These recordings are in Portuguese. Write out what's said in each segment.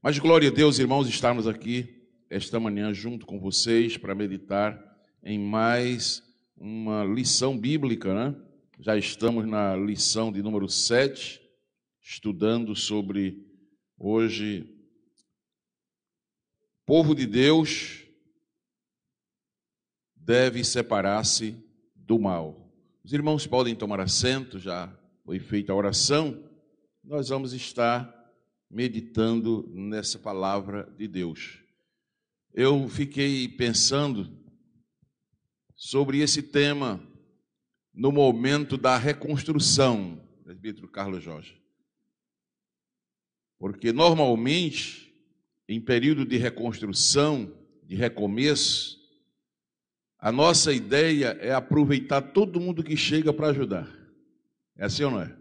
Mas glória a Deus, irmãos, estarmos aqui esta manhã junto com vocês para meditar em mais uma lição bíblica, né? Já estamos na lição de número 7, estudando sobre, hoje, povo de Deus deve separar-se do mal. Os irmãos podem tomar assento, já foi feita a oração. Nós vamos estar meditando nessa palavra de Deus. Eu fiquei pensando sobre esse tema no momento da reconstrução, presbítero Carlos Jorge. Porque normalmente, em período de reconstrução, de recomeço, a nossa ideia é aproveitar todo mundo que chega para ajudar. É assim ou não é?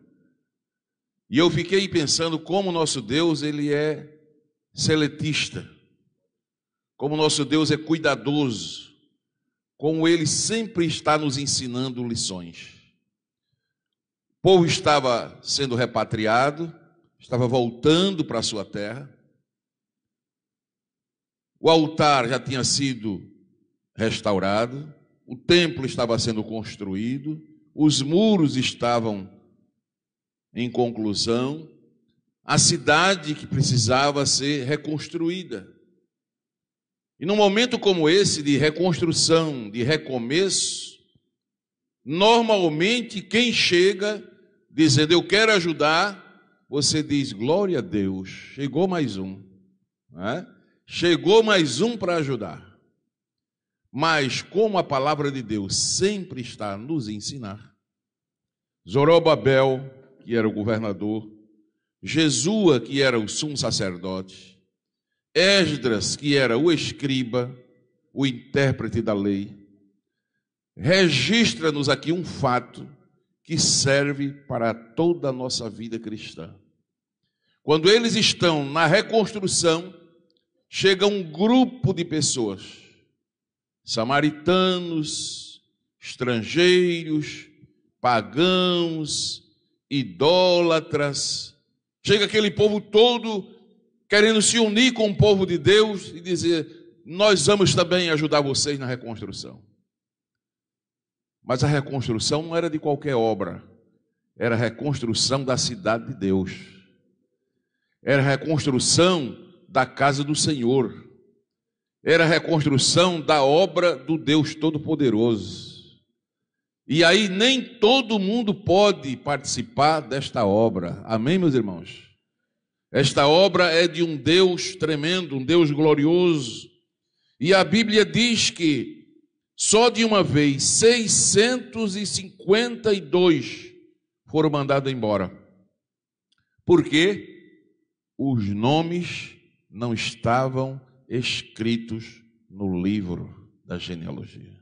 E eu fiquei pensando como o nosso Deus, ele é seletista, como o nosso Deus é cuidadoso, como ele sempre está nos ensinando lições. O povo estava sendo repatriado, estava voltando para a sua terra, o altar já tinha sido restaurado, o templo estava sendo construído, os muros estavam em conclusão, a cidade que precisava ser reconstruída. E num momento como esse de reconstrução, de recomeço, normalmente quem chega dizendo eu quero ajudar, você diz glória a Deus, chegou mais um, né? Chegou mais um para ajudar. Mas como a palavra de Deus sempre está a nos ensinar, Zorobabel, que era o governador, Jesua, que era o sumo sacerdote, Esdras, que era o escriba, o intérprete da lei, registra-nos aqui um fato que serve para toda a nossa vida cristã. Quando eles estão na reconstrução, chega um grupo de pessoas, samaritanos, estrangeiros, pagãos, idólatras. Chega aquele povo todo querendo se unir com o povo de Deus e dizer, nós vamos também ajudar vocês na reconstrução. Mas a reconstrução não era de qualquer obra, era a reconstrução da cidade de Deus, era a reconstrução da casa do Senhor, era a reconstrução da obra do Deus Todo-Poderoso. E aí nem todo mundo pode participar desta obra. Amém, meus irmãos? Esta obra é de um Deus tremendo, um Deus glorioso. E a Bíblia diz que só de uma vez 652 foram mandados embora. Porque os nomes não estavam escritos no livro da genealogia.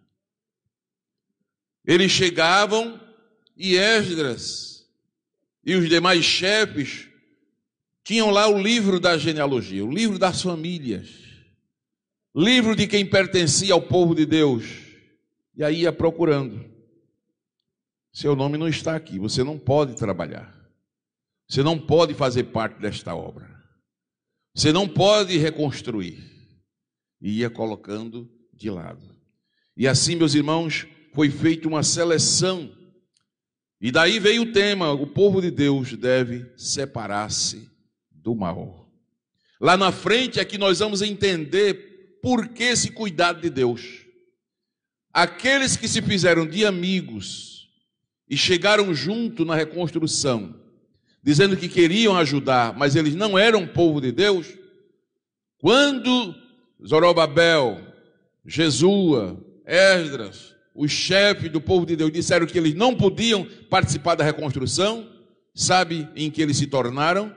Eles chegavam e Esdras e os demais chefes tinham lá o livro da genealogia, o livro das famílias, livro de quem pertencia ao povo de Deus. E aí ia procurando. Seu nome não está aqui, você não pode trabalhar. Você não pode fazer parte desta obra. Você não pode reconstruir. E ia colocando de lado. E assim, meus irmãos, foi feita uma seleção. E daí veio o tema, o povo de Deus deve separar-se do mal. Lá na frente é que nós vamos entender por que esse cuidado de Deus. Aqueles que se fizeram de amigos e chegaram junto na reconstrução, dizendo que queriam ajudar, mas eles não eram povo de Deus, quando Zorobabel, Jesua, Esdras, os chefes do povo de Deus disseram que eles não podiam participar da reconstrução, sabe em que eles se tornaram?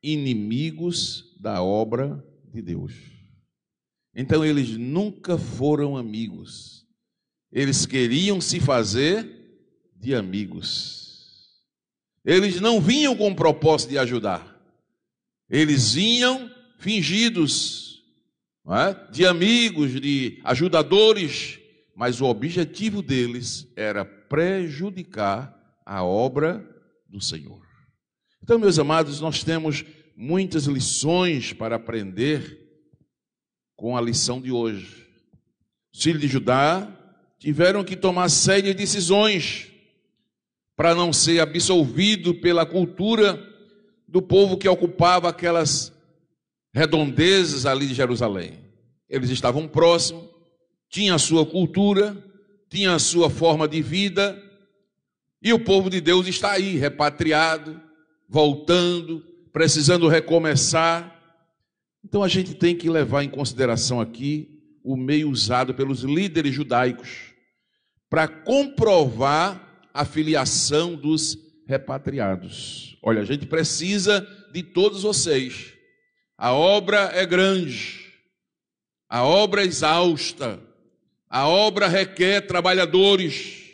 Inimigos da obra de Deus. Então eles nunca foram amigos. Eles queriam se fazer de amigos. Eles não vinham com o propósito de ajudar. Eles vinham fingidos, não é? De amigos, de ajudadores, mas o objetivo deles era prejudicar a obra do Senhor. Então, meus amados, nós temos muitas lições para aprender com a lição de hoje. Os filhos de Judá tiveram que tomar sérias decisões para não ser absolvido pela cultura do povo que ocupava aquelas redondezas ali de Jerusalém. Eles estavam próximos, tinham a sua cultura, tinham a sua forma de vida, e o povo de Deus está aí, repatriado, voltando, precisando recomeçar. Então a gente tem que levar em consideração aqui o meio usado pelos líderes judaicos para comprovar a filiação dos repatriados. Olha, a gente precisa de todos vocês. A obra é grande, a obra é exausta, a obra requer trabalhadores,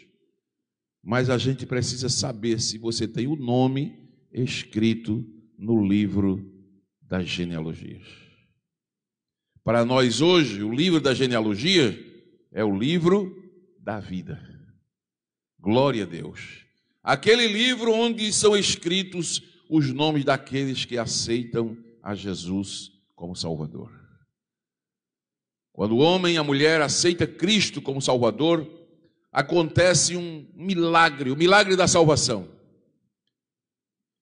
mas a gente precisa saber se você tem o nome escrito no livro das genealogias. Para nós hoje, o livro da genealogia é o livro da vida. Glória a Deus. Aquele livro onde são escritos os nomes daqueles que aceitam a Jesus como Salvador. Quando o homem e a mulher aceitam Cristo como Salvador, acontece um milagre, o milagre da salvação.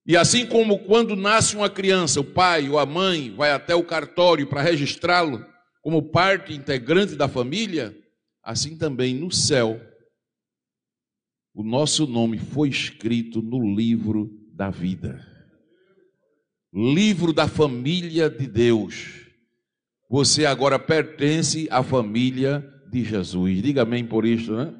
E assim como quando nasce uma criança, o pai ou a mãe vai até o cartório para registrá-lo como parte integrante da família, assim também no céu, o nosso nome foi escrito no livro da vida. Livro da família de Deus. Você agora pertence à família de Jesus. Diga amém por isso, né?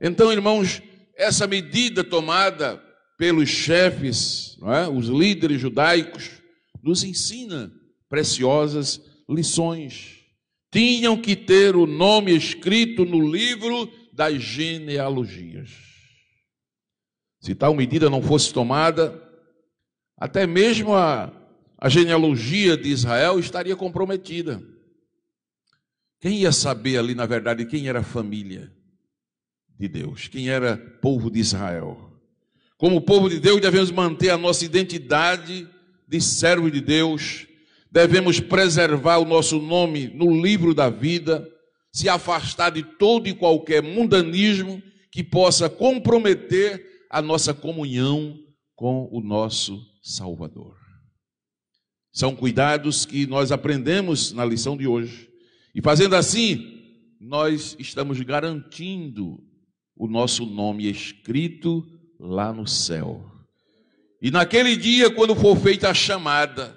Então, irmãos, essa medida tomada pelos chefes, não é? Os líderes judaicos, nos ensina preciosas lições. Tinham que ter o nome escrito no livro das genealogias. Se tal medida não fosse tomada, até mesmo a genealogia de Israel estaria comprometida. Quem ia saber ali, na verdade, quem era a família de Deus? Quem era povo de Israel? Como povo de Deus, devemos manter a nossa identidade de servo de Deus, devemos preservar o nosso nome no livro da vida, se afastar de todo e qualquer mundanismo que possa comprometer a nossa comunhão com o nosso Salvador. São cuidados que nós aprendemos na lição de hoje. E fazendo assim, nós estamos garantindo o nosso nome escrito lá no céu. E naquele dia, quando for feita a chamada,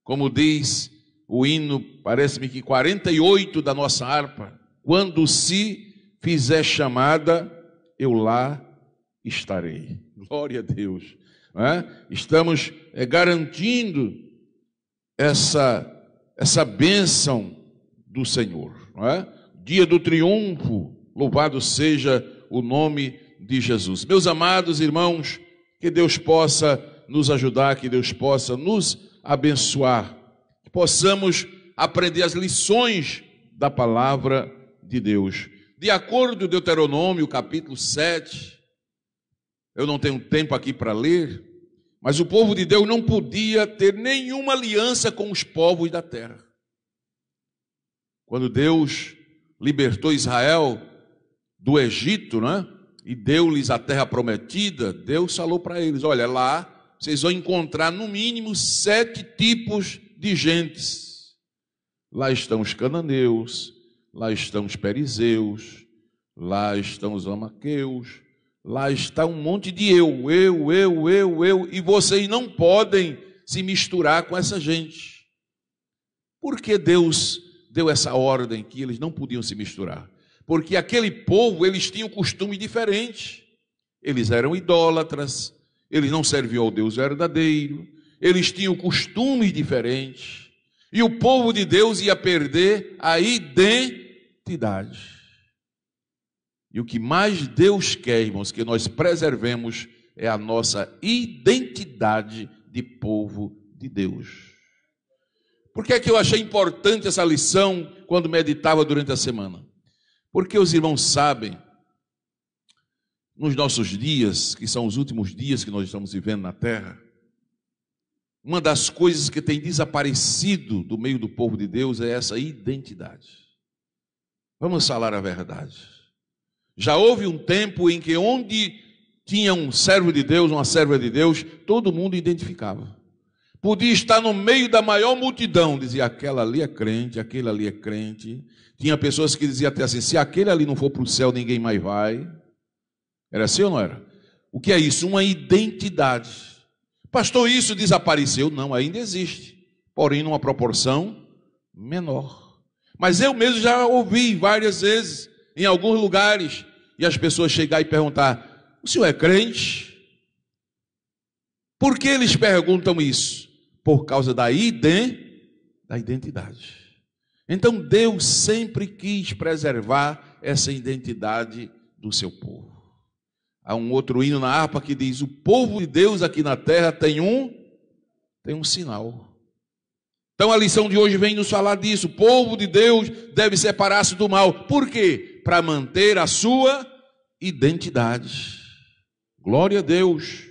como diz o hino, parece-me que 48 da nossa harpa, quando se fizer chamada, eu lá estarei. Glória a Deus. Estamos garantindo essa bênção do Senhor. Dia do triunfo, louvado seja o nome de Jesus. Meus amados irmãos, que Deus possa nos ajudar, que Deus possa nos abençoar, que possamos aprender as lições da palavra de Deus. De acordo com Deuteronômio, capítulo 7, eu não tenho tempo aqui para ler, mas o povo de Deus não podia ter nenhuma aliança com os povos da terra. Quando Deus libertou Israel do Egito, né? E deu-lhes a terra prometida, Deus falou para eles: olha, lá vocês vão encontrar no mínimo 7 tipos de gentes. Lá estão os cananeus, lá estão os perizeus, lá estão os amaqueus, lá está um monte de eu, e vocês não podem se misturar com essa gente. Por que Deus deu essa ordem que eles não podiam se misturar? Porque aquele povo, eles tinham costume diferente. Eles eram idólatras, eles não serviam ao Deus verdadeiro, eles tinham costumes diferentes, e o povo de Deus ia perder a identidade. E o que mais Deus quer, irmãos, que nós preservemos é a nossa identidade de povo de Deus. Por que é que eu achei importante essa lição quando meditava durante a semana? Porque os irmãos sabem, nos nossos dias, que são os últimos dias que nós estamos vivendo na terra, uma das coisas que tem desaparecido do meio do povo de Deus é essa identidade. Vamos falar a verdade. Já houve um tempo em que onde tinha um servo de Deus, uma serva de Deus, todo mundo identificava. Podia estar no meio da maior multidão, dizia, aquela ali é crente, aquele ali é crente. Tinha pessoas que diziam até assim, se aquele ali não for para o céu, ninguém mais vai. Era assim ou não era? O que é isso? Uma identidade. Pastor, isso desapareceu? Não, ainda existe, porém numa proporção menor. Mas eu mesmo já ouvi várias vezes, em alguns lugares, e as pessoas chegar e perguntar, o senhor é crente? Por que eles perguntam isso? Por causa da identidade. Então Deus sempre quis preservar essa identidade do seu povo. Há um outro hino na harpa que diz, o povo de Deus aqui na terra tem um sinal. Então a lição de hoje vem nos falar disso. O povo de Deus deve separar-se do mal. Por quê? Para manter a sua identidade. Glória a Deus.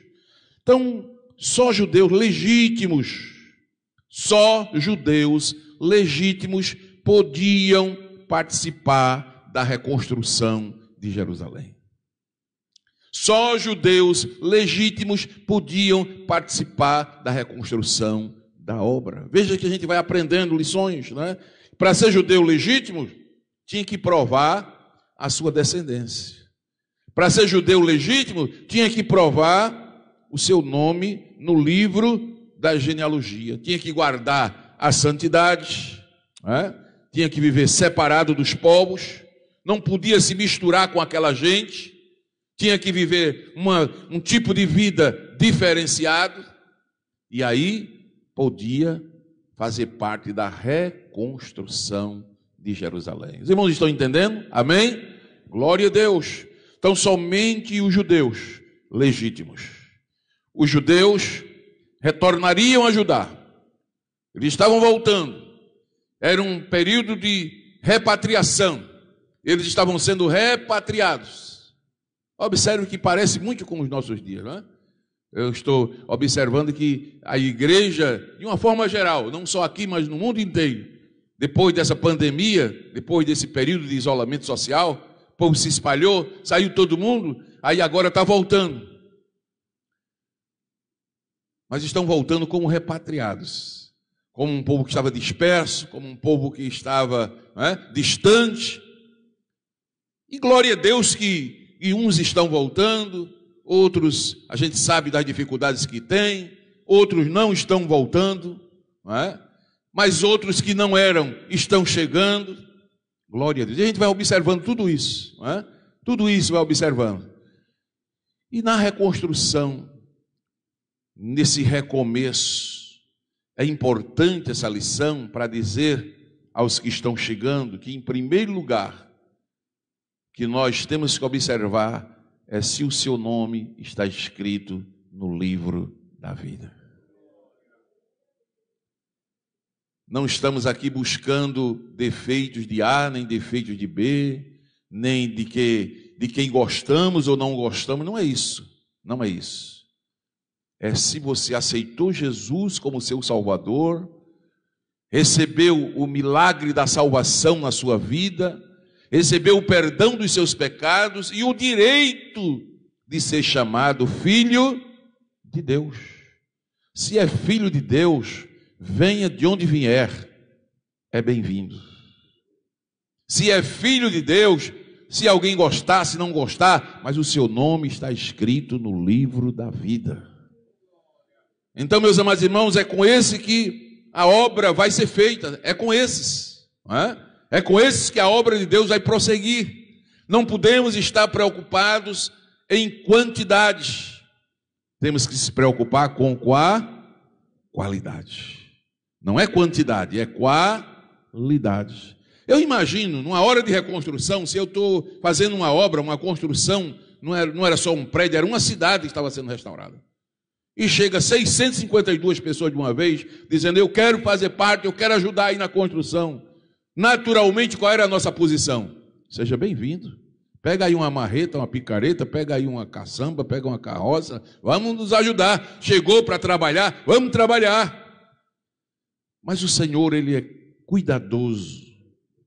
Então, só judeus legítimos podiam participar da reconstrução de Jerusalém. Só judeus legítimos podiam participar da reconstrução da obra. Veja que a gente vai aprendendo lições, né? Para ser judeu legítimo, tinha que provar a sua descendência. Para ser judeu legítimo, tinha que provar o seu nome no livro da genealogia. Tinha que guardar a santidade, né? Tinha que viver separado dos povos, não podia se misturar com aquela gente, tinha que viver um tipo de vida diferenciado, e aí podia fazer parte da reconstrução de Jerusalém. Os irmãos estão entendendo? Amém? Glória a Deus. Então somente os judeus legítimos, os judeus retornariam a Judá. Eles estavam voltando. Era um período de repatriação. Eles estavam sendo repatriados. Observe que parece muito com os nossos dias, não é? Eu estou observando que a igreja, de uma forma geral, não só aqui, mas no mundo inteiro, depois dessa pandemia, depois desse período de isolamento social, o povo se espalhou, saiu todo mundo, aí agora está voltando. Mas estão voltando como repatriados, como um povo que estava disperso, como um povo que estava distante. E glória a Deus que uns estão voltando, outros a gente sabe das dificuldades que tem, outros não estão voltando, não é? Mas outros que não eram estão chegando. Glória a Deus. E a gente vai observando tudo isso, não é? Tudo isso vai observando. E na reconstrução, nesse recomeço, é importante essa lição para dizer aos que estão chegando que, em primeiro lugar, que nós temos que observar é se o seu nome está escrito no livro da vida. Não estamos aqui buscando defeitos de A, nem defeitos de B, nem de quem gostamos ou não gostamos. Não é isso. Não é isso. É se você aceitou Jesus como seu Salvador, recebeu o milagre da salvação na sua vida, recebeu o perdão dos seus pecados e o direito de ser chamado filho de Deus. Se é filho de Deus, venha de onde vier, é bem-vindo. Se é filho de Deus, se alguém gostar, se não gostar, mas o seu nome está escrito no livro da vida. Então, meus amados irmãos, é com esse que a obra vai ser feita, é com esses, não é? É com esses que a obra de Deus vai prosseguir. Não podemos estar preocupados em quantidades. Temos que se preocupar com a qualidade. Não é quantidade, é qualidade. Eu imagino, numa hora de reconstrução, se eu estou fazendo uma obra, uma construção, não era só um prédio, era uma cidade que estava sendo restaurada. E chega 652 pessoas de uma vez, dizendo, eu quero fazer parte, eu quero ajudar aí na construção. Naturalmente, qual era a nossa posição? Seja bem-vindo. Pega aí uma marreta, uma picareta, pega aí uma caçamba, pega uma carroça, vamos nos ajudar. Chegou para trabalhar, vamos trabalhar. Mas o Senhor, Ele é cuidadoso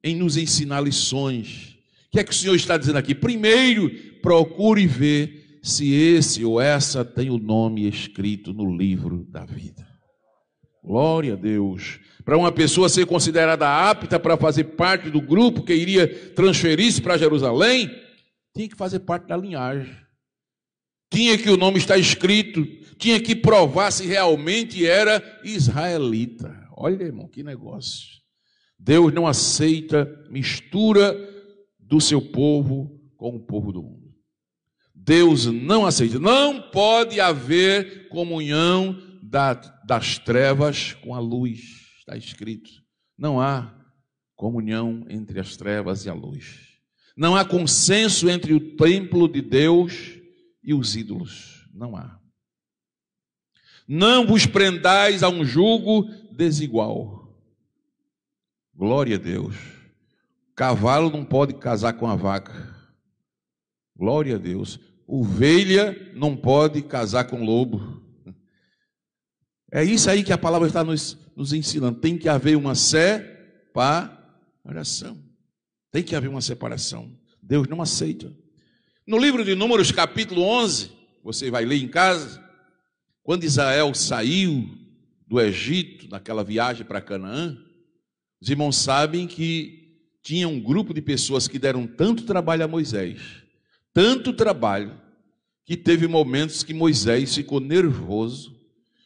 em nos ensinar lições. O que é que o Senhor está dizendo aqui? Primeiro, procure ver se esse ou essa tem o nome escrito no livro da vida. Glória a Deus. Para uma pessoa ser considerada apta para fazer parte do grupo que iria transferir-se para Jerusalém, tinha que fazer parte da linhagem. Tinha que o nome estar escrito, tinha que provar se realmente era israelita. Olha, irmão, que negócio. Deus não aceita mistura do seu povo com o povo do mundo. Deus não aceita. Não pode haver comunhão das trevas com a luz. Está escrito. Não há comunhão entre as trevas e a luz. Não há consenso entre o templo de Deus e os ídolos. Não há. Não vos prendais a um jugo desigual. Glória a Deus. Cavalo não pode casar com a vaca. Glória a Deus. Ovelha não pode casar com lobo. É isso aí que a palavra está nos ensinando. Tem que haver uma separação. Tem que haver uma separação. Deus não aceita. No livro de Números, capítulo 11, você vai ler em casa, quando Israel saiu do Egito, naquela viagem para Canaã, os irmãos sabem que tinha um grupo de pessoas que deram tanto trabalho a Moisés, tanto trabalho, que teve momentos que Moisés ficou nervoso,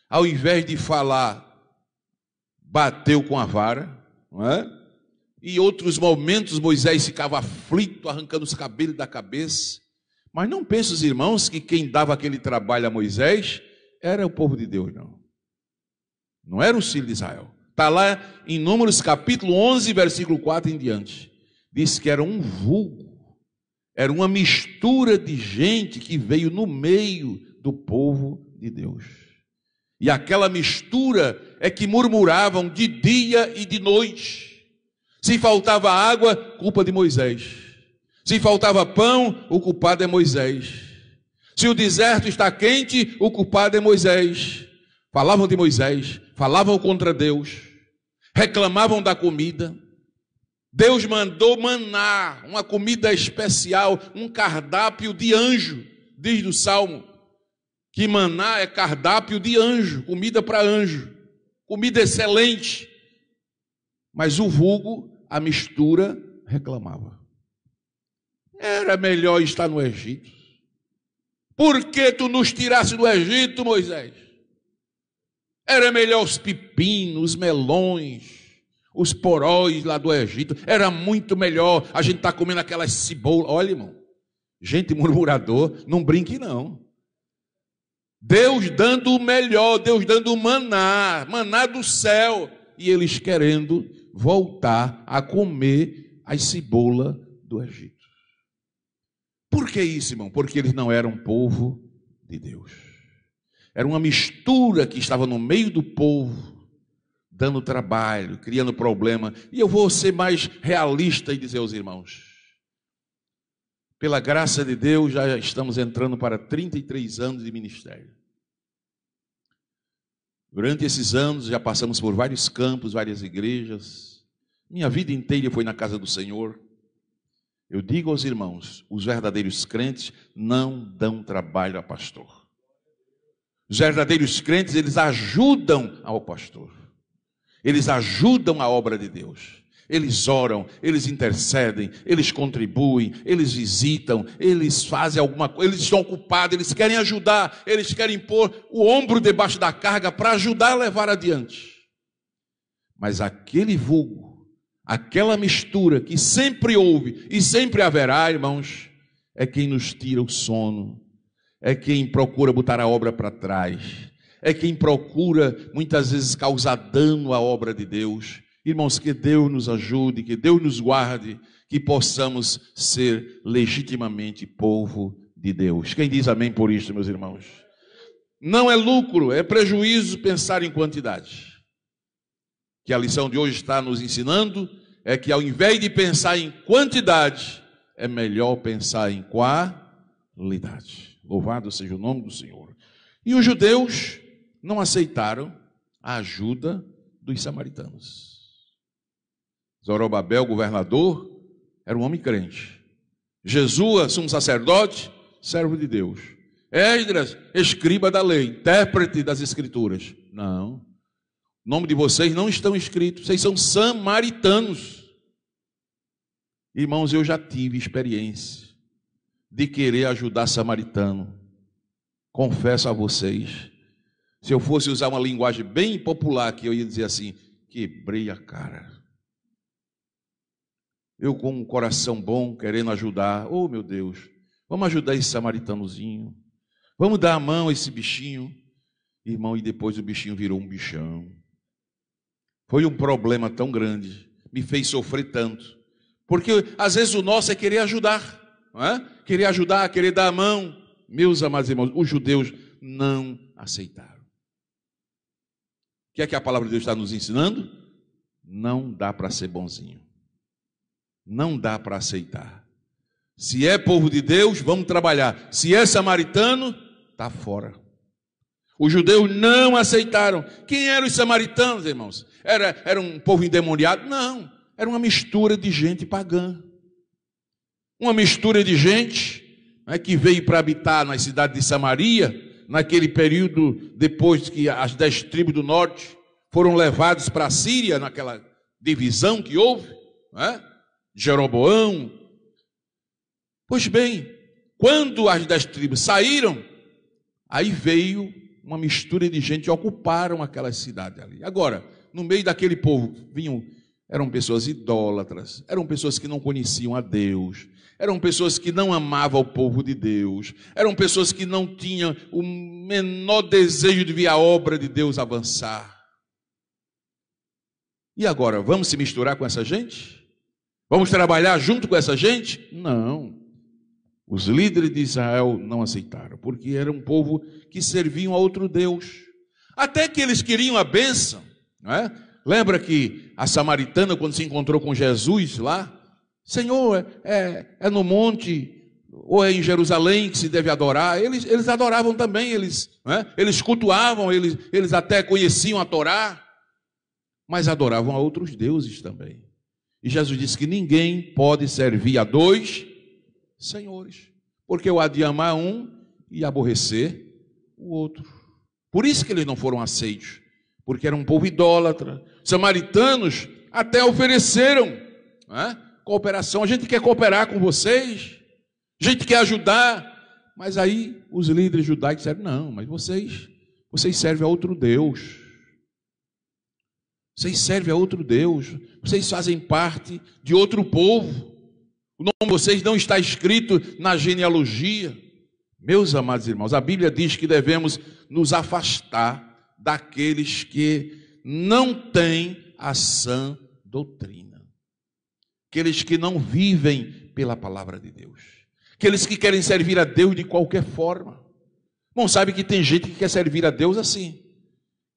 ao invés de falar, bateu com a vara, não é? E outros momentos Moisés ficava aflito, arrancando os cabelos da cabeça. Mas não pense os irmãos que quem dava aquele trabalho a Moisés era o povo de Deus, não. Não era o filho de Israel. Está lá em Números capítulo 11, versículo 4 em diante. Diz que era um vulgo, era uma mistura de gente que veio no meio do povo de Deus. E aquela mistura é que murmuravam de dia e de noite. Se faltava água, culpa de Moisés. Se faltava pão, o culpado é Moisés. Se o deserto está quente, o culpado é Moisés. Falavam de Moisés, falavam contra Deus, reclamavam da comida. Deus mandou maná, uma comida especial, um cardápio de anjo, diz o Salmo, que maná é cardápio de anjo, comida para anjo, comida excelente. Mas o vulgo, a mistura, reclamava. Era melhor estar no Egito. Por que tu nos tirasse do Egito, Moisés? Era melhor os pepinos, os melões, os poróis lá do Egito. Era muito melhor. A gente está comendo aquelas cebolas. Olha, irmão, gente murmurador, não brinque não. Deus dando o melhor, Deus dando o maná, maná do céu. E eles querendo voltar a comer as cebolas do Egito. Por que isso, irmão? Porque eles não eram povo de Deus. Era uma mistura que estava no meio do povo, dando trabalho, criando problema. E eu vou ser mais realista e dizer aos irmãos, pela graça de Deus, já estamos entrando para 33 anos de ministério. Durante esses anos, já passamos por vários campos, várias igrejas. Minha vida inteira foi na casa do Senhor. Eu digo aos irmãos, os verdadeiros crentes não dão trabalho a pastor. Os verdadeiros crentes, eles ajudam ao pastor. Eles ajudam a obra de Deus. Eles oram, eles intercedem, eles contribuem, eles visitam, eles fazem alguma coisa, eles estão ocupados, eles querem ajudar, eles querem pôr o ombro debaixo da carga para ajudar a levar adiante. Mas aquele vulgo, aquela mistura que sempre houve e sempre haverá, irmãos, é quem nos tira o sono, é quem procura botar a obra para trás, é quem procura muitas vezes causar dano à obra de Deus. Irmãos, que Deus nos ajude, que Deus nos guarde, que possamos ser legitimamente povo de Deus. Quem diz amém por isso, meus irmãos? Não é lucro, é prejuízo pensar em quantidade. Que a lição de hoje está nos ensinando é que ao invés de pensar em quantidade, é melhor pensar em qualidade. Louvado seja o nome do Senhor. E os judeus não aceitaram a ajuda dos samaritanos. Zorobabel, governador, era um homem crente. Jesua, sumo sacerdote, servo de Deus. Esdras, escriba da lei, intérprete das escrituras. Não. O nome de vocês não estão escritos. Vocês são samaritanos. Irmãos, eu já tive experiência de querer ajudar samaritano. Confesso a vocês, se eu fosse usar uma linguagem bem popular aqui, eu ia dizer assim, quebrei a cara. Eu com um coração bom, querendo ajudar, oh meu Deus, vamos ajudar esse samaritanozinho, vamos dar a mão a esse bichinho. Irmão, e depois o bichinho virou um bichão. Foi um problema tão grande, me fez sofrer tanto. Porque às vezes o nosso é querer ajudar, não é? Querer ajudar, querer dar a mão. Meus amados irmãos, os judeus não aceitaram. O que é que a palavra de Deus está nos ensinando? Não dá para ser bonzinho. Não dá para aceitar. Se é povo de Deus, vamos trabalhar. Se é samaritano, está fora. Os judeus não aceitaram. Quem eram os samaritanos, irmãos? Era um povo endemoniado? Não. Era uma mistura de gente pagã. Uma mistura de gente que veio para habitar na cidade de Samaria, naquele período depois que as 10 tribos do norte foram levadas para a Síria, naquela divisão que houve, Jeroboão. Pois bem, quando as 10 tribos saíram, aí veio uma mistura de gente e ocuparam aquela cidade ali. Agora, no meio daquele povo, eram pessoas idólatras, eram pessoas que não conheciam a Deus, eram pessoas que não amavam o povo de Deus, eram pessoas que não tinham o menor desejo de ver a obra de Deus avançar. E agora, vamos se misturar com essa gente? Vamos trabalhar junto com essa gente? Não. Os líderes de Israel não aceitaram, porque era um povo que serviam a outro Deus. Até que eles queriam a bênção, não é? Lembra que a samaritana, quando se encontrou com Jesus lá, Senhor, é no monte ou é em Jerusalém que se deve adorar? Eles adoravam também, eles cultuavam, eles até conheciam a Torá, mas adoravam a outros deuses também. E Jesus disse que ninguém pode servir a 2 senhores, porque eu há de amar um e aborrecer o outro. Por isso que eles não foram aceitos, porque era um povo idólatra. Samaritanos até ofereceram cooperação. A gente quer cooperar com vocês, a gente quer ajudar, mas aí os líderes judaicos disseram, não, mas vocês servem a outro Deus. Vocês servem a outro Deus, vocês fazem parte de outro povo. O nome de vocês não está escrito na genealogia. Meus amados irmãos, a Bíblia diz que devemos nos afastar daqueles que não têm a sã doutrina. Aqueles que não vivem pela palavra de Deus. Aqueles que querem servir a Deus de qualquer forma. Bom, sabe que tem gente que quer servir a Deus assim.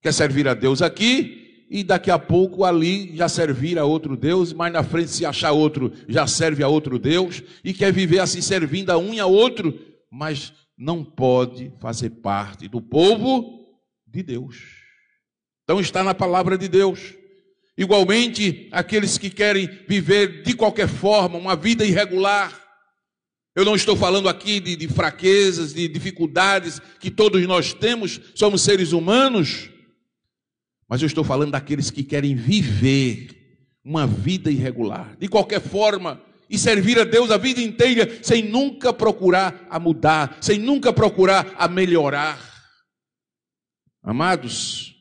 Quer servir a Deus aqui e daqui a pouco ali já servir a outro Deus, mais na frente se achar outro, já serve a outro Deus, e quer viver assim servindo a um e a outro, mas não pode fazer parte do povo de Deus. Então está na palavra de Deus. Igualmente, aqueles que querem viver de qualquer forma, uma vida irregular. Eu não estou falando aqui de fraquezas, de dificuldades que todos nós temos, somos seres humanos, mas eu estou falando daqueles que querem viver uma vida irregular, de qualquer forma, e servir a Deus a vida inteira, sem nunca procurar a mudar, sem nunca procurar a melhorar. Amados,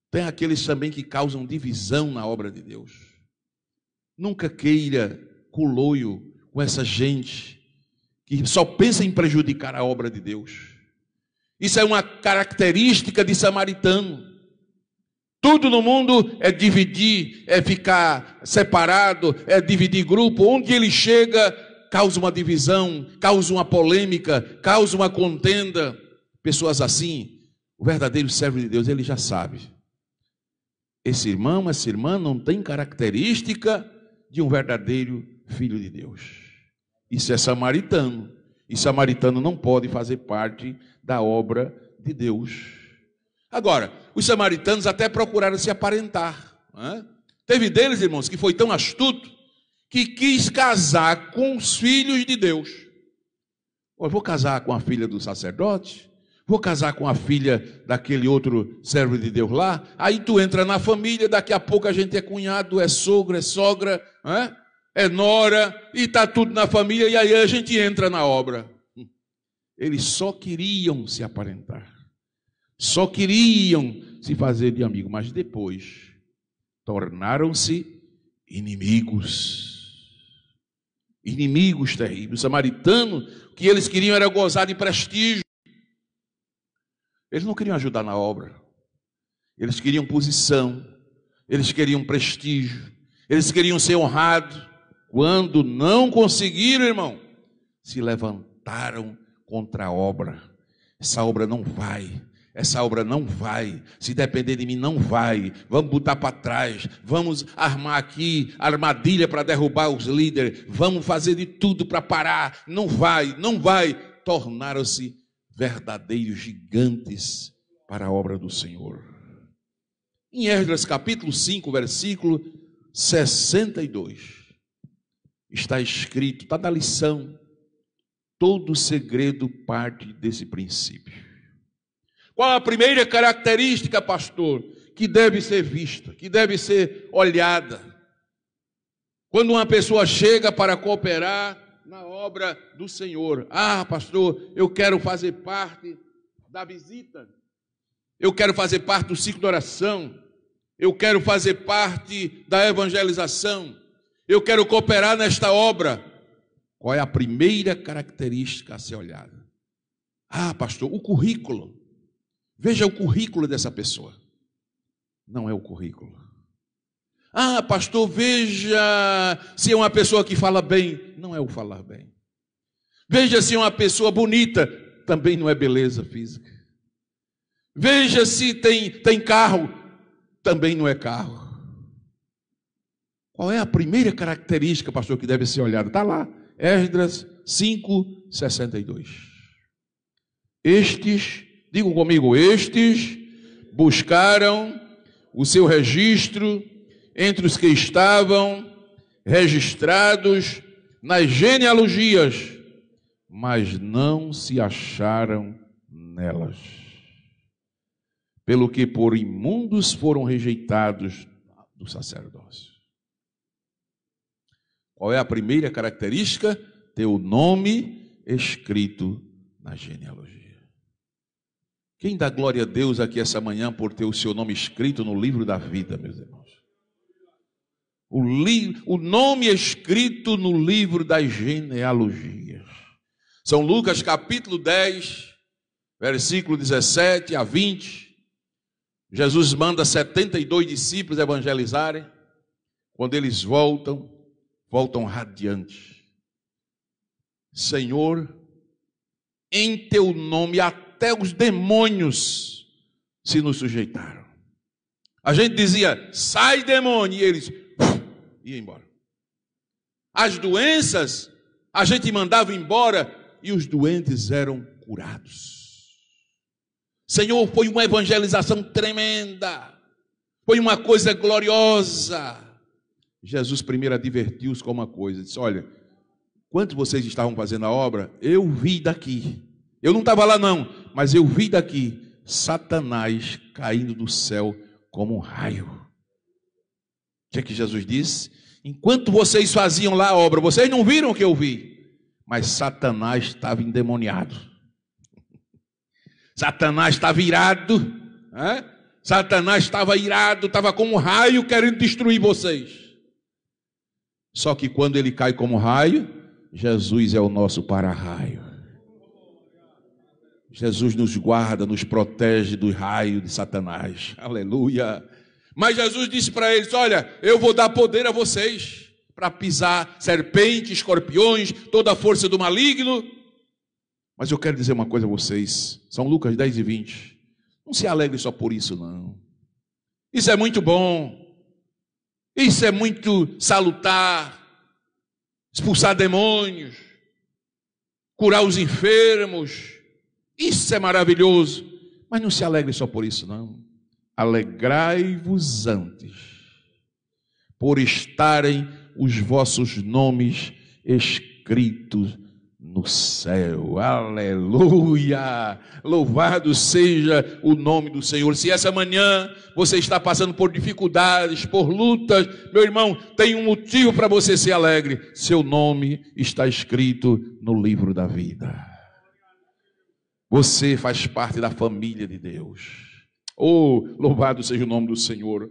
tem aqueles também que causam divisão na obra de Deus. Nunca queira coloio com essa gente que só pensa em prejudicar a obra de Deus. Isso é uma característica de samaritano. Tudo no mundo é dividir, é ficar separado, é dividir grupo. Onde ele chega, causa uma divisão, causa uma polêmica, causa uma contenda. Pessoas assim, o verdadeiro servo de Deus, ele já sabe. Esse irmão, essa irmã não tem característica de um verdadeiro filho de Deus. Isso é samaritano. E samaritano não pode fazer parte da obra de Deus. Agora, os samaritanos até procuraram se aparentar. Né? Teve deles, irmãos, que foi tão astuto que quis casar com os filhos de Deus. Eu vou casar com a filha do sacerdote, vou casar com a filha daquele outro servo de Deus lá. Aí tu entra na família, daqui a pouco a gente é cunhado, é sogro, é sogra, é nora, e está tudo na família, e aí a gente entra na obra. Eles só queriam se aparentar, só queriam se fazer de amigo, mas depois tornaram-se inimigos. Inimigos terríveis. O samaritano, o que eles queriam era gozar de prestígio. Eles não queriam ajudar na obra. Eles queriam posição. Eles queriam prestígio. Eles queriam ser honrados. Quando não conseguiram, irmão, se levantaram contra a obra. Essa obra não vai. Essa obra não vai, se depender de mim não vai, vamos botar para trás, vamos armar aqui armadilha para derrubar os líderes, vamos fazer de tudo para parar, não vai, tornaram-se verdadeiros gigantes para a obra do Senhor. Em Esdras capítulo 5, versículo 62, está escrito, está na lição, todo segredo parte desse princípio. Qual a primeira característica, pastor, que deve ser vista, que deve ser olhada? Quando uma pessoa chega para cooperar na obra do Senhor. Ah, pastor, eu quero fazer parte da visita. Eu quero fazer parte do ciclo de oração. Eu quero fazer parte da evangelização. Eu quero cooperar nesta obra. Qual é a primeira característica a ser olhada? Ah, pastor, o currículo. Veja o currículo dessa pessoa. Não é o currículo. Ah, pastor, veja se é uma pessoa que fala bem. Não é o falar bem. Veja se é uma pessoa bonita. Também não é beleza física. Veja se tem carro. Também não é carro. Qual é a primeira característica, pastor, que deve ser olhada? Está lá. Esdras 5:62. Estes... Digam comigo, estes buscaram o seu registro entre os que estavam registrados nas genealogias, mas não se acharam nelas. Pelo que por imundos foram rejeitados do sacerdócio. Qual é a primeira característica? Ter o nome escrito na genealogia. Quem dá glória a Deus aqui essa manhã por ter o seu nome escrito no livro da vida, meus irmãos? O nome escrito no livro das genealogias. São Lucas capítulo 10, versículo 17 a 20. Jesus manda 72 discípulos evangelizarem. Quando eles voltam radiantes. Senhor, em teu nome até os demônios se nos sujeitaram. A gente dizia, sai demônio, e eles iam embora. As doenças, a gente mandava embora e os doentes eram curados. Senhor, foi uma evangelização tremenda, foi uma coisa gloriosa. Jesus primeiro advertiu-os com uma coisa, disse, olha, quantos vocês estavam fazendo a obra, eu vi daqui. Eu não estava lá não, mas eu vi daqui Satanás caindo do céu como um raio. O que é que Jesus disse? Enquanto vocês faziam lá a obra, vocês não viram o que eu vi, mas Satanás estava endemoniado. Satanás estava irado, Satanás estava irado, estava como um raio querendo destruir vocês. Só que quando ele cai como raio, Jesus é o nosso para-raio. Jesus nos guarda, nos protege do raio de Satanás. Aleluia. Mas Jesus disse para eles, olha, eu vou dar poder a vocês para pisar serpentes, escorpiões, toda a força do maligno. Mas eu quero dizer uma coisa a vocês. São Lucas 10 e 20. Não se alegre só por isso, não. Isso é muito bom. Isso é muito salutar. Expulsar demônios. curar os enfermos. Isso é maravilhoso. Mas não se alegre só por isso, não. Alegrai-vos antes, por estarem os vossos nomes escritos no céu. Aleluia! Louvado seja o nome do Senhor. Se essa manhã você está passando por dificuldades, por lutas, meu irmão, tem um motivo para você ser alegre. Seu nome está escrito no livro da vida. Você faz parte da família de Deus. Oh, louvado seja o nome do Senhor.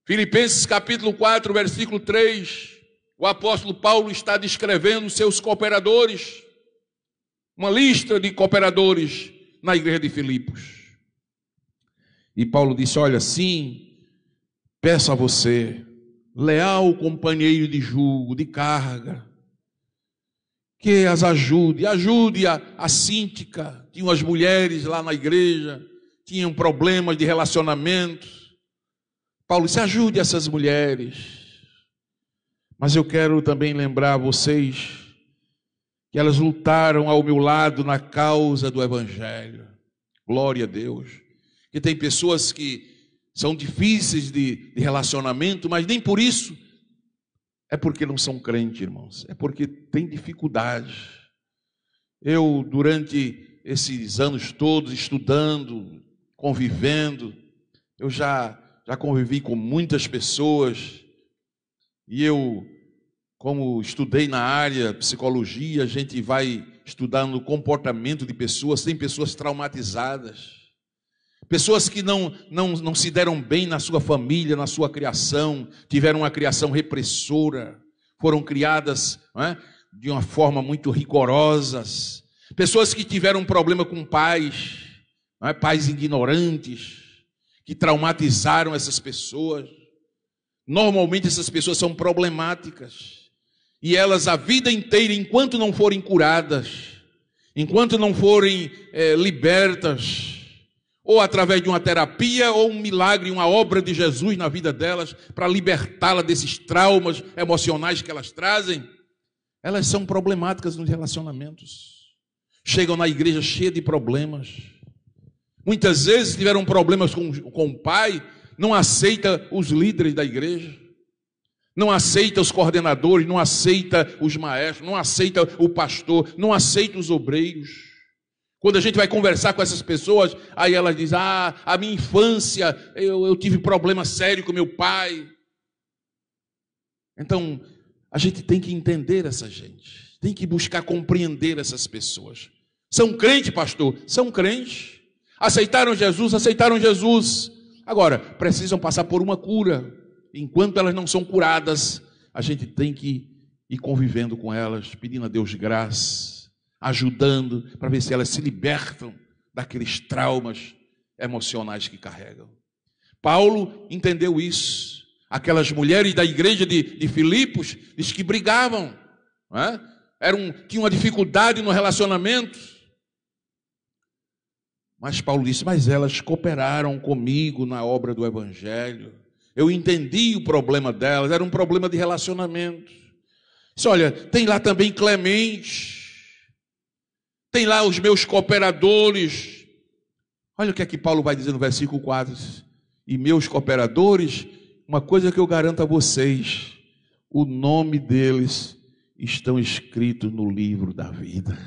Filipenses capítulo 4, versículo 3. O apóstolo Paulo está descrevendo seus cooperadores, uma lista de cooperadores na igreja de Filipos. E Paulo disse: olha, sim, peço a você, leal companheiro de jugo, de carga, que as ajude a Síntica. Tinham as mulheres lá na igreja, tinham problemas de relacionamento. Paulo disse: ajude essas mulheres. Mas eu quero também lembrar a vocês que elas lutaram ao meu lado na causa do Evangelho. Glória a Deus. Que tem pessoas que são difíceis de relacionamento, mas nem por isso é porque não são crentes, irmãos. É porque tem dificuldade. Eu, durante esses anos todos, estudando, convivendo, eu já convivi com muitas pessoas. E eu, como estudei na área psicologia, a gente vai estudando o comportamento de pessoas. Tem pessoas traumatizadas, pessoas que não se deram bem na sua família, na sua criação, tiveram uma criação repressora, foram criadas, não é, de uma forma muito rigorosa. Pessoas que tiveram problema com pais, não é, pais ignorantes, que traumatizaram essas pessoas. Normalmente essas pessoas são problemáticas, e elas a vida inteira, enquanto não forem curadas, enquanto não forem libertas, ou através de uma terapia, ou um milagre, uma obra de Jesus na vida delas, para libertá-la desses traumas emocionais que elas trazem, elas são problemáticas nos relacionamentos. Chegam na igreja cheia de problemas. Muitas vezes tiveram problemas com o pai, não aceita os líderes da igreja, não aceita os coordenadores, não aceita os maestros, não aceita o pastor, não aceita os obreiros. Quando a gente vai conversar com essas pessoas, aí elas dizem: a minha infância, eu tive problema sério com meu pai. Então, a gente tem que entender essa gente, tem que buscar compreender essas pessoas. São crentes, pastor? São crentes. Aceitaram Jesus. Agora, precisam passar por uma cura. Enquanto elas não são curadas, a gente tem que ir convivendo com elas, pedindo a Deus graça, ajudando, para ver se elas se libertam daqueles traumas emocionais que carregam. Paulo entendeu isso. Aquelas mulheres da igreja de Filipos, diz que brigavam, não é? Tinham uma dificuldade no relacionamento. Mas Paulo disse: mas elas cooperaram comigo na obra do Evangelho. Eu entendi o problema delas, era um problema de relacionamento. Disse: olha, tem lá também Clemente, tem lá os meus cooperadores. Olha o que é que Paulo vai dizer no versículo 4. E meus cooperadores, uma coisa que eu garanto a vocês, o nome deles estão escritos no livro da vida.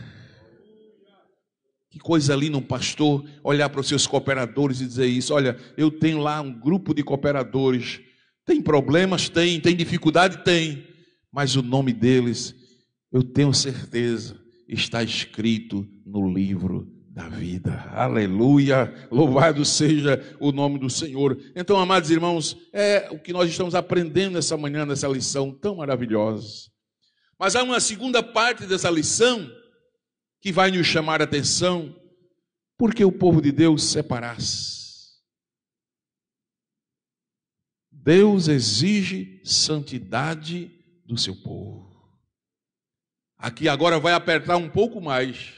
Que coisa linda um pastor olhar para os seus cooperadores e dizer isso: olha, eu tenho lá um grupo de cooperadores, tem problemas? Tem dificuldade? Tem, mas o nome deles, eu tenho certeza, está escrito no livro da vida. Aleluia, louvado seja o nome do Senhor. Então, amados irmãos, é o que nós estamos aprendendo nessa manhã, nessa lição tão maravilhosa. Mas há uma segunda parte dessa lição que vai nos chamar a atenção, porque o povo de Deus separasse. Deus exige santidade do seu povo. Aqui agora vai apertar um pouco mais,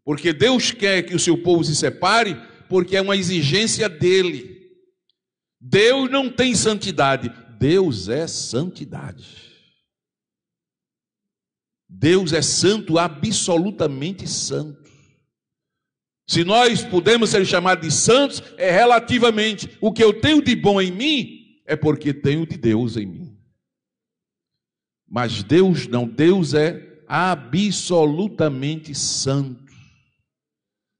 porque Deus quer que o seu povo se separe, porque é uma exigência dele. Deus não tem santidade, Deus é santidade. Deus é santo, absolutamente santo. Se nós podemos ser chamados de santos, é relativamente. O que eu tenho de bom em mim, é porque tenho de Deus em mim. Mas Deus não, Deus é absolutamente santo,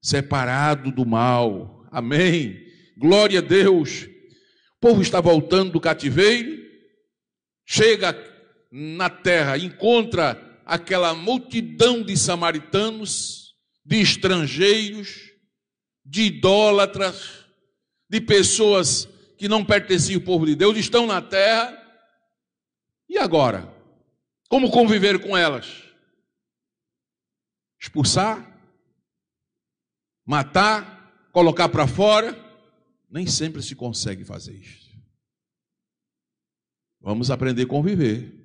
separado do mal. Amém. Glória a Deus. O povo está voltando do cativeiro, chega na terra, encontra aquela multidão de samaritanos, de estrangeiros, de idólatras, de pessoas que não pertenciam ao povo de Deus, estão na terra. E agora? Como conviver com elas? Expulsar? Matar? Colocar para fora? Nem sempre se consegue fazer isso. Vamos aprender a conviver.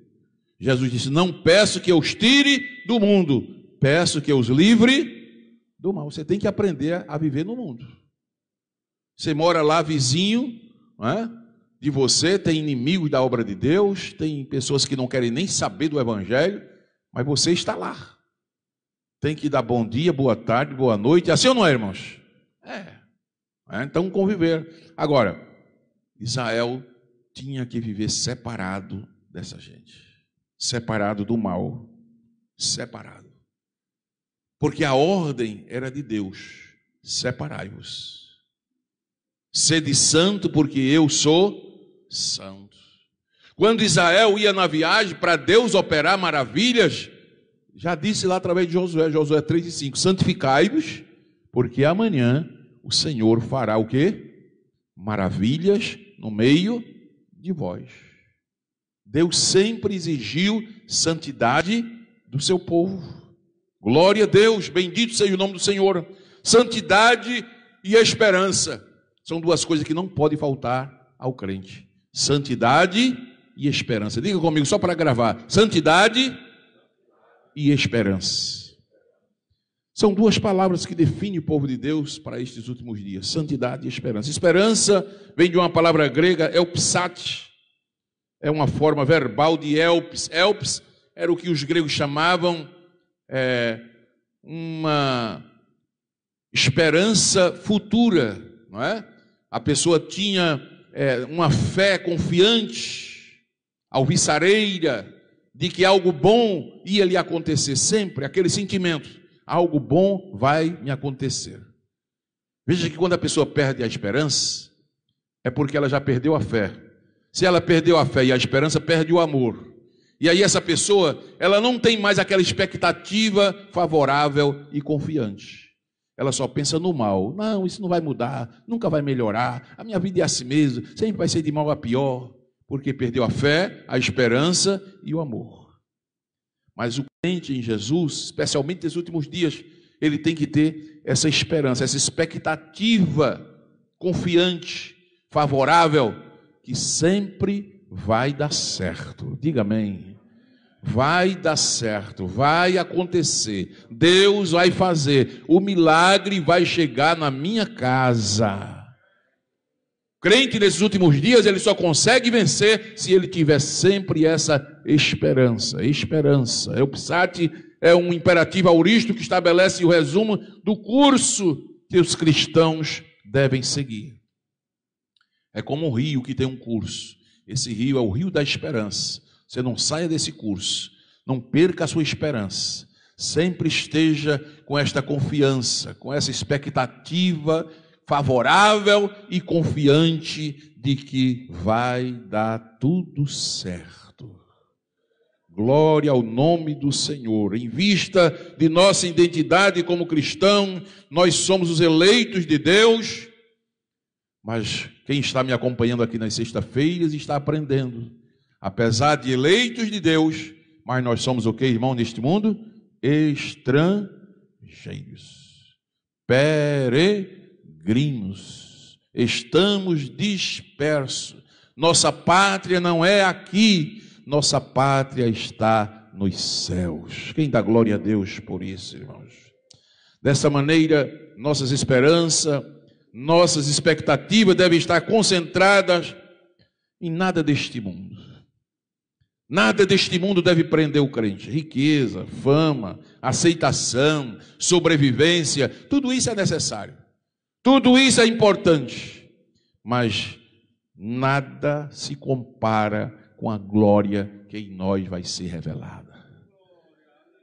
Jesus disse: não peço que eu os tire do mundo, peço que eu os livre do mal. Você tem que aprender a viver no mundo. Você mora lá vizinho, não é? De você, tem inimigos da obra de Deus, tem pessoas que não querem nem saber do evangelho, mas você está lá. Tem que dar bom dia, boa tarde, boa noite, assim ou não é, irmãos? Então conviver. Agora, Israel tinha que viver separado dessa gente, separado do mal, separado. Porque a ordem era de Deus: separai-vos. Sede santo, porque eu sou santo. Quando Israel ia na viagem para Deus operar maravilhas, já disse lá através de Josué 3:5, santificai-vos, porque amanhã o Senhor fará o quê? Maravilhas no meio de vós. Deus sempre exigiu santidade do seu povo. Glória a Deus, bendito seja o nome do Senhor. Santidade e esperança são duas coisas que não podem faltar ao crente. Santidade e esperança. Diga comigo só para gravar: santidade e esperança. São duas palavras que definem o povo de Deus para estes últimos dias: santidade e esperança. Esperança vem de uma palavra grega, elpsat, é uma forma verbal de elpis. Elpis era o que os gregos chamavam uma esperança futura, não é? A pessoa tinha uma fé confiante, alvissareira, de que algo bom ia lhe acontecer, sempre aquele sentimento: algo bom vai me acontecer. Veja que quando a pessoa perde a esperança, é porque ela já perdeu a fé. Se ela perdeu a fé e a esperança, perde o amor. E aí essa pessoa, ela não tem mais aquela expectativa favorável e confiante. Ela só pensa no mal. Não, isso não vai mudar, nunca vai melhorar, a minha vida é assim mesmo, sempre vai ser de mal a pior, porque perdeu a fé, a esperança e o amor. Mas o crente em Jesus, especialmente nesses últimos dias, ele tem que ter essa esperança, essa expectativa confiante, favorável, que sempre vai dar certo. Diga amém. Vai dar certo, vai acontecer, Deus vai fazer, o milagre vai chegar na minha casa. Crente nesses últimos dias, ele só consegue vencer se ele tiver sempre essa esperança. Esperança. Elpsat é um imperativo aurístico que estabelece o resumo do curso que os cristãos devem seguir. É como um rio que tem um curso. Esse rio é o rio da esperança. Você não saia desse curso, não perca a sua esperança. Sempre esteja com esta confiança, com essa expectativa favorável e confiante de que vai dar tudo certo. Glória ao nome do Senhor. Em vista de nossa identidade como cristão, nós somos os eleitos de Deus, mas quem está me acompanhando aqui nas sexta-feiras está aprendendo. Apesar de eleitos de Deus, mas nós somos o que, irmão, neste mundo? Estrangeiros, peregrinos, estamos dispersos. Nossa pátria não é aqui, nossa pátria está nos céus. Quem dá glória a Deus por isso, irmãos? Dessa maneira, nossas esperanças, nossas expectativas devem estar concentradas em nada deste mundo. Nada deste mundo deve prender o crente. Riqueza, fama, aceitação, sobrevivência, tudo isso é necessário. Tudo isso é importante. Mas nada se compara com a glória que em nós vai ser revelada.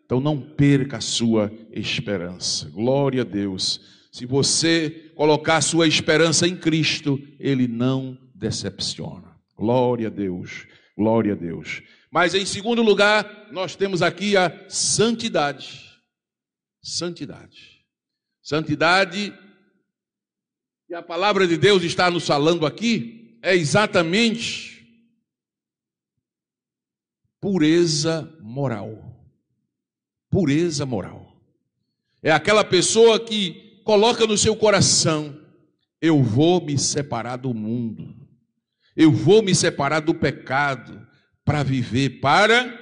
Então não perca a sua esperança. Glória a Deus. Se você colocar a sua esperança em Cristo, Ele não decepciona. Glória a Deus. Glória a Deus. Mas em segundo lugar, nós temos aqui a santidade. Santidade. Santidade, que a palavra de Deus está nos falando aqui, é exatamente pureza moral. Pureza moral. É aquela pessoa que coloca no seu coração: eu vou me separar do mundo. Eu vou me separar do pecado para viver para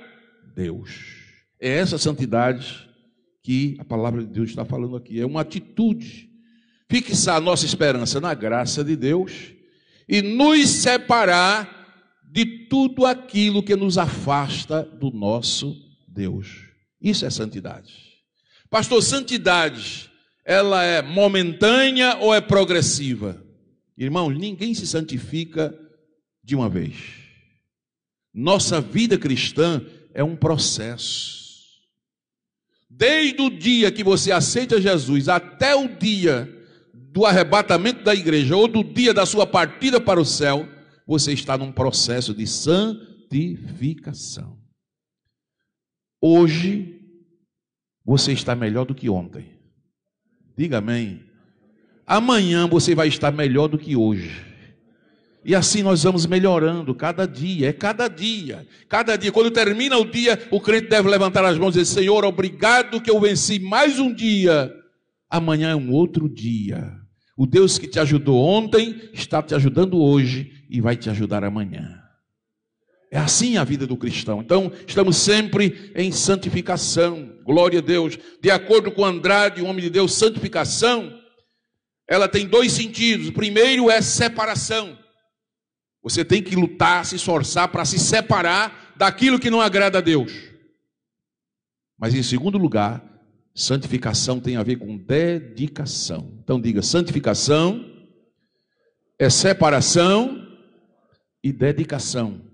Deus. É essa santidade que a palavra de Deus está falando aqui. É uma atitude. Fixar a nossa esperança na graça de Deus e nos separar de tudo aquilo que nos afasta do nosso Deus. Isso é santidade. Pastor, santidade, ela é momentânea ou é progressiva? Irmãos, ninguém se santifica de uma vez. Nossa vida cristã é um processo. Desde o dia que você aceita Jesus até o dia do arrebatamento da igreja ou do dia da sua partida para o céu, você está num processo de santificação. Hoje você está melhor do que ontem. Diga amém. Amanhã você vai estar melhor do que hoje. E assim nós vamos melhorando cada dia, é cada dia. Cada dia, quando termina o dia, o crente deve levantar as mãos e dizer: Senhor, obrigado que eu venci mais um dia. Amanhã é um outro dia. O Deus que te ajudou ontem está te ajudando hoje e vai te ajudar amanhã. É assim a vida do cristão. Então, estamos sempre em santificação. Glória a Deus. De acordo com Andrade, o homem de Deus, santificação, ela tem dois sentidos. O primeiro é separação. Você tem que lutar, se esforçar para se separar daquilo que não agrada a Deus. Mas em segundo lugar, santificação tem a ver com dedicação. Então diga: santificação é separação e dedicação.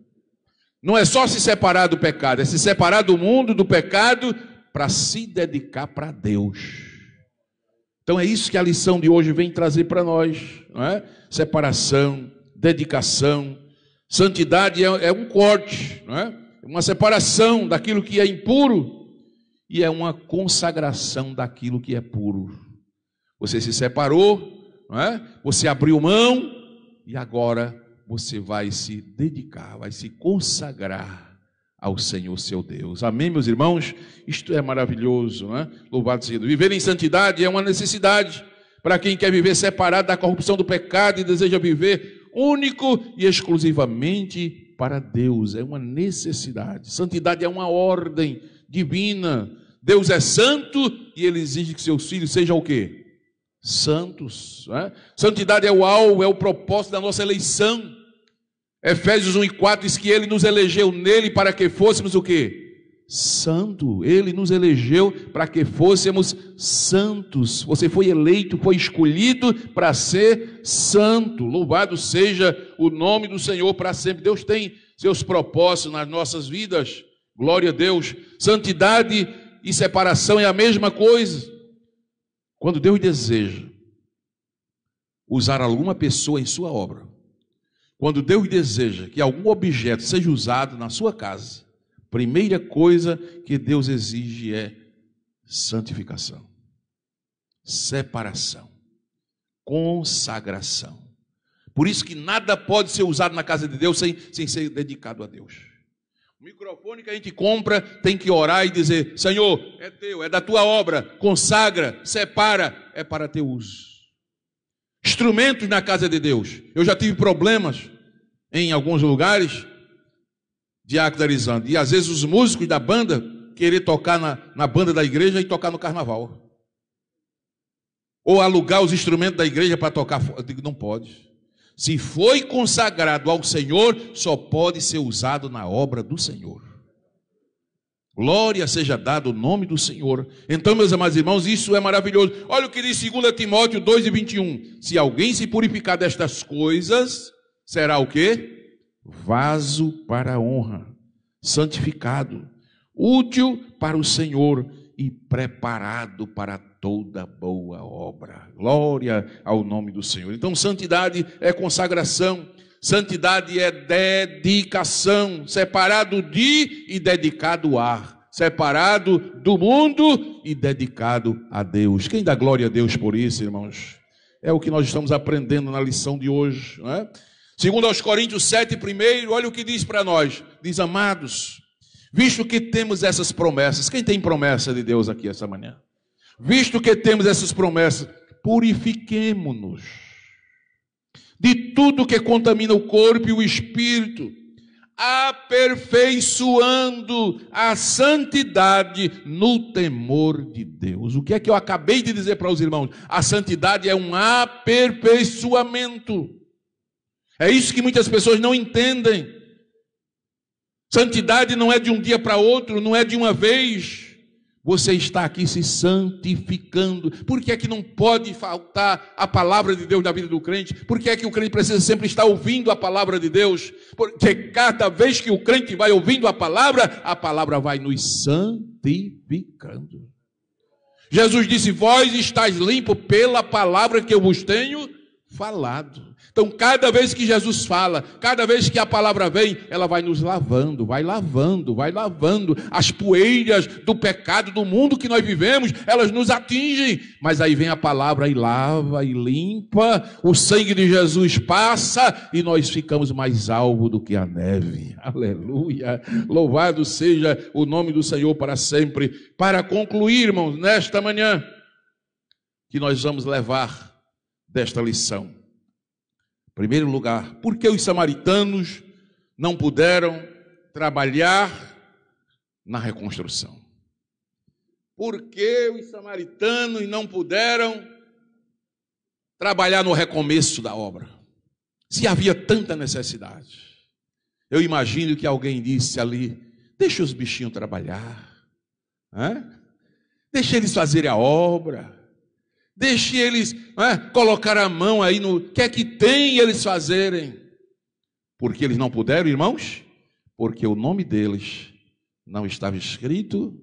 Não é só se separar do pecado, é se separar do mundo, do pecado, para se dedicar para Deus. Então é isso que a lição de hoje vem trazer para nós, não é? Separação, dedicação. Santidade é um corte, não é? Uma separação daquilo que é impuro e é uma consagração daquilo que é puro. Você se separou, não é? Você abriu mão e agora você vai se dedicar, vai se consagrar ao Senhor seu Deus. Amém, meus irmãos? Isto é maravilhoso, não é? Louvado seja Deus. Viver em santidade é uma necessidade para quem quer viver separado da corrupção do pecado e deseja viver único e exclusivamente para Deus. É uma necessidade. Santidade é uma ordem divina. Deus é santo e Ele exige que seus filhos sejam o quê? Santos. Né? Santidade é o alvo, é o propósito da nossa eleição. Efésios 1:4 diz que Ele nos elegeu nele para que fôssemos o quê? Santo. Ele nos elegeu para que fôssemos santos. Você foi eleito, foi escolhido para ser santo. Louvado seja o nome do Senhor para sempre. Deus tem seus propósitos nas nossas vidas. Glória a Deus. Santidade e separação é a mesma coisa. Quando Deus deseja usar alguma pessoa em sua obra, quando Deus deseja que algum objeto seja usado na sua casa, a primeira coisa que Deus exige é santificação, separação, consagração. Por isso que nada pode ser usado na casa de Deus sem ser dedicado a Deus. O microfone que a gente compra tem que orar e dizer: Senhor, é teu, é da tua obra, consagra, separa, é para teu uso. Instrumentos na casa de Deus. Eu já tive problemas em alguns lugares, Diácono Arizando, e às vezes os músicos da banda querer tocar na banda da igreja e tocar no carnaval. Ou alugar os instrumentos da igreja para tocar. Eu digo: não pode. Se foi consagrado ao Senhor, só pode ser usado na obra do Senhor. Glória seja dada o nome do Senhor. Então, meus amados irmãos, isso é maravilhoso. Olha o que diz 2 Timóteo 2:21. Se alguém se purificar destas coisas, será o quê? Vaso para a honra, santificado, útil para o Senhor e preparado para toda boa obra. Glória ao nome do Senhor. Então, santidade é consagração. Santidade é dedicação, separado de e dedicado a, separado do mundo e dedicado a Deus. Quem dá glória a Deus por isso, irmãos? É o que nós estamos aprendendo na lição de hoje, não é? Segundo aos Coríntios 7:1, olha o que diz para nós. Diz: amados, visto que temos essas promessas, quem tem promessa de Deus aqui essa manhã? Visto que temos essas promessas, purifiquemo-nos de tudo que contamina o corpo e o espírito, aperfeiçoando a santidade no temor de Deus. O que é que eu acabei de dizer para os irmãos? A santidade é um aperfeiçoamento. É isso que muitas pessoas não entendem. Santidade não é de um dia para outro, não é de uma vez. Você está aqui se santificando. Por que é que não pode faltar a palavra de Deus na vida do crente? Por que é que o crente precisa sempre estar ouvindo a palavra de Deus? Porque cada vez que o crente vai ouvindo a palavra vai nos santificando. Jesus disse: vós estáis limpos pela palavra que eu vos tenho falado. Então, cada vez que Jesus fala, cada vez que a palavra vem, ela vai nos lavando, vai lavando, vai lavando. As poeiras do pecado do mundo que nós vivemos, elas nos atingem. Mas aí vem a palavra e lava e limpa. O sangue de Jesus passa e nós ficamos mais alvo do que a neve. Aleluia! Louvado seja o nome do Senhor para sempre. Para concluir, irmãos, nesta manhã, que nós vamos levar desta lição. Em primeiro lugar, por que os samaritanos não puderam trabalhar na reconstrução? Por que os samaritanos não puderam trabalhar no recomeço da obra? Se havia tanta necessidade. Eu imagino que alguém disse ali: deixa os bichinhos trabalhar, deixa eles fazerem a obra. Deixe eles colocar a mão aí no que é que tem eles fazerem. Porque eles não puderam, irmãos? Porque o nome deles não estava escrito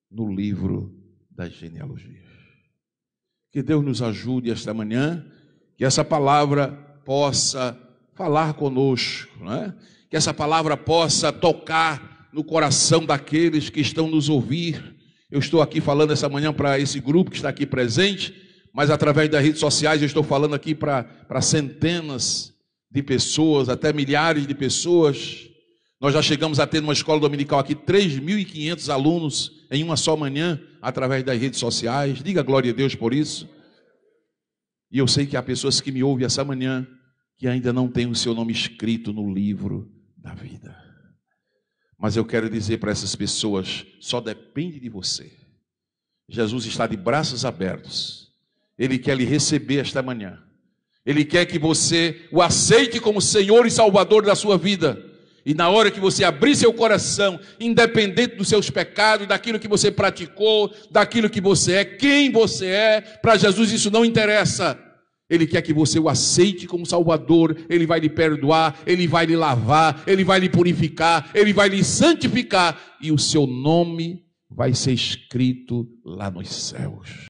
no livro das genealogias. Que Deus nos ajude esta manhã, que essa palavra possa falar conosco, que essa palavra possa tocar no coração daqueles que estão nos ouvindo. Eu estou aqui falando essa manhã para esse grupo que está aqui presente, mas através das redes sociais eu estou falando aqui para centenas de pessoas, até milhares de pessoas. Nós já chegamos a ter numa escola dominical aqui 3.500 alunos em uma só manhã, através das redes sociais. Diga glória a Deus por isso. E eu sei que há pessoas que me ouvem essa manhã que ainda não têm o seu nome escrito no livro da vida. Mas eu quero dizer para essas pessoas: só depende de você. Jesus está de braços abertos. Ele quer lhe receber esta manhã. Ele quer que você o aceite como Senhor e Salvador da sua vida. E na hora que você abrir seu coração, independente dos seus pecados, daquilo que você praticou, daquilo que você é, quem você é, para Jesus isso não interessa. Ele quer que você o aceite como Salvador. Ele vai lhe perdoar, Ele vai lhe lavar, Ele vai lhe purificar, Ele vai lhe santificar, e o seu nome vai ser escrito lá nos céus.